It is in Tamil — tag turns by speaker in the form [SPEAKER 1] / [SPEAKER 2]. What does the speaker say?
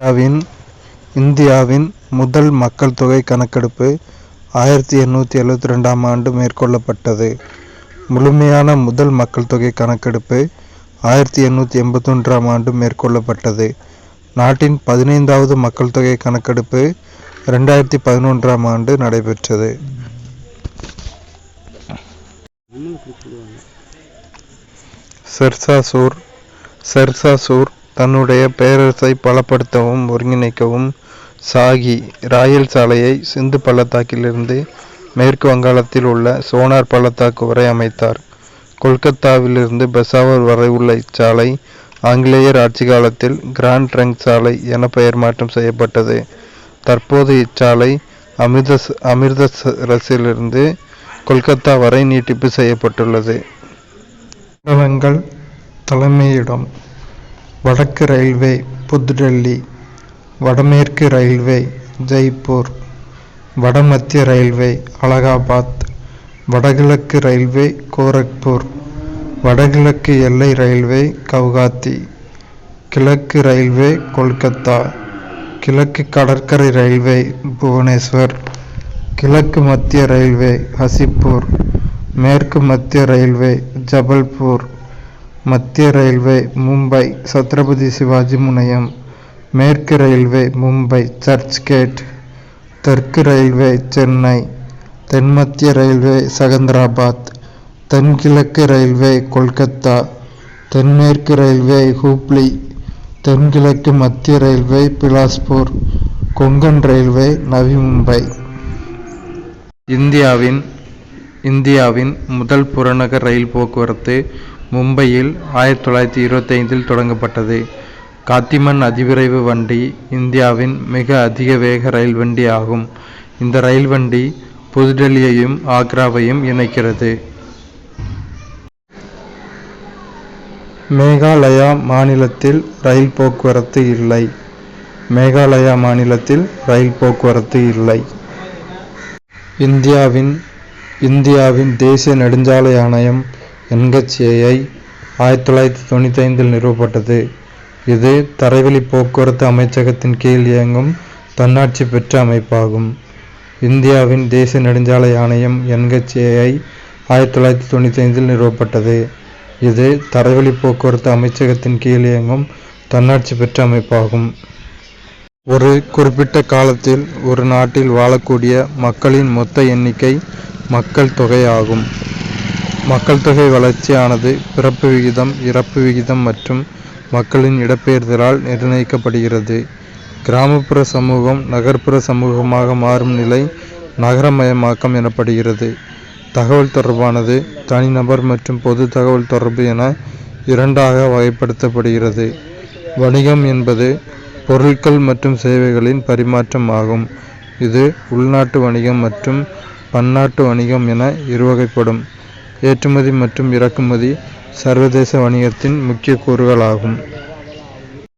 [SPEAKER 1] இந்தியாவின் முதல் மக்கள் தொகை கணக்கெடுப்பு 1872ஆம் ஆண்டு மேற்கொள்ளப்பட்டது. முழுமையான முதல் மக்கள் தொகை கணக்கெடுப்பு 1881ஆம் ஆண்டு மேற்கொள்ளப்பட்டது. நாட்டின் 15வது மக்கள் தொகை கணக்கெடுப்பு 2011ஆம் ஆண்டு நடைபெற்றது. ஷெர்ஷா தன்னுடைய பேரரசை பலப்படுத்தவும் ஒருங்கிணைக்கவும் ஷாகி ராயல் சாலையை சிந்து பள்ளத்தாக்கிலிருந்து மேற்கு வங்காளத்தில் உள்ள சோனார் பள்ளத்தாக்கு வரை அமைத்தார். கொல்கத்தாவிலிருந்து பெசாவர் வரை உள்ள இச்சாலை ஆங்கிலேயர் ஆட்சி காலத்தில் கிராண்ட் ட்ரங்க் சாலை என பெயர் மாற்றம் செய்யப்பட்டது. தற்போது இச்சாலை அமிர்தசரஸிலிருந்து கொல்கத்தா வரை நீட்டிப்பு செய்யப்பட்டுள்ளது. மண்டலங்கள் தலைமையிடம்: வடக்கு ரயில்வே புதுடெல்லி, வடமேற்கு ரயில்வே ஜெய்ப்பூர், வடமத்திய ரயில்வே அலகாபாத், வடகிழக்கு ரயில்வே கோரக்பூர், வடகிழக்கு எல்லை ரயில்வே கவுகாத்தி, கிழக்கு ரயில்வே கொல்கத்தா, கிழக்கு கடற்கரை ரயில்வே புவனேஸ்வர், கிழக்கு மத்திய ரயில்வே ஹசிப்பூர், மேற்கு மத்திய ரயில்வே ஜபல்பூர், மத்திய ரயில்வே மும்பை சத்ரபதி சிவாஜி முனையம், மேற்கு ரயில்வே மும்பை சர்ச் கேட், தெற்கு ரயில்வே சென்னை, தென்மத்திய ரயில்வே செகந்திராபாத், தென்கிழக்கு ரயில்வே கொல்கத்தா, தென்மேற்கு ரயில்வே ஹூப்ளி, தென்கிழக்கு மத்திய ரயில்வே பிலாஸ்பூர், கொங்கன் ரயில்வே நவி மும்பை. இந்தியாவின் முதல் புறநகர் ரயில் போக்குவரத்து மும்பையில் 1925இல் தொடங்கப்பட்டது. காத்திமன் அதிவிரைவு வண்டி இந்தியாவின் மிக அதிக வேக ரயில் வண்டி ஆகும். இந்த ரயில் வண்டி புதுடெல்லியையும் ஆக்ராவையும் இணைக்கிறது. மேகாலயா மாநிலத்தில் ரயில் போக்குவரத்து இல்லை. இந்தியாவின் தேசிய நெடுஞ்சாலை ஆணையம் NHAI 1995இல் நிறுவப்பட்டது. இது தரைவழி போக்குவரத்து அமைச்சகத்தின் கீழ் இயங்கும் தன்னாட்சி பெற்ற அமைப்பாகும். இந்தியாவின் தேசிய நெடுஞ்சாலை ஆணையம் NHAI 1995இல் நிறுவப்பட்டது. இது தரைவழி போக்குவரத்து அமைச்சகத்தின் கீழ் இயங்கும் தன்னாட்சி பெற்ற அமைப்பாகும். ஒரு குறிப்பிட்ட காலத்தில் ஒரு நாட்டில் வாழக்கூடிய மக்களின் மொத்த எண்ணிக்கை மக்கள் தொகை ஆகும். மக்கள் தொகை வளர்ச்சி ஆனது பிறப்பு விகிதம், இறப்பு விகிதம் மற்றும் மக்களின் இடப்பெயர்தலால் நிர்ணயிக்கப்படுகிறது. கிராமப்புற சமூகம் நகர்ப்புற சமூகமாக மாறும் நிலை நகரமயமாக்கம் எனப்படுகிறது. தகவல் தொடர்பானது தனிநபர் மற்றும் பொது தகவல் தொடர்பு என இரண்டாக வகைப்படுத்தப்படுகிறது. வணிகம் என்பது பொருட்கள் மற்றும் சேவைகளின் பரிமாற்றம் ஆகும். இது உள்நாட்டு வணிகம் மற்றும் பன்னாட்டு வணிகம் என இருவகைப்படும். ஏற்றுமதி மற்றும் இறக்குமதி சர்வதேச வணிகத்தின் முக்கிய கூறுகளாகும்.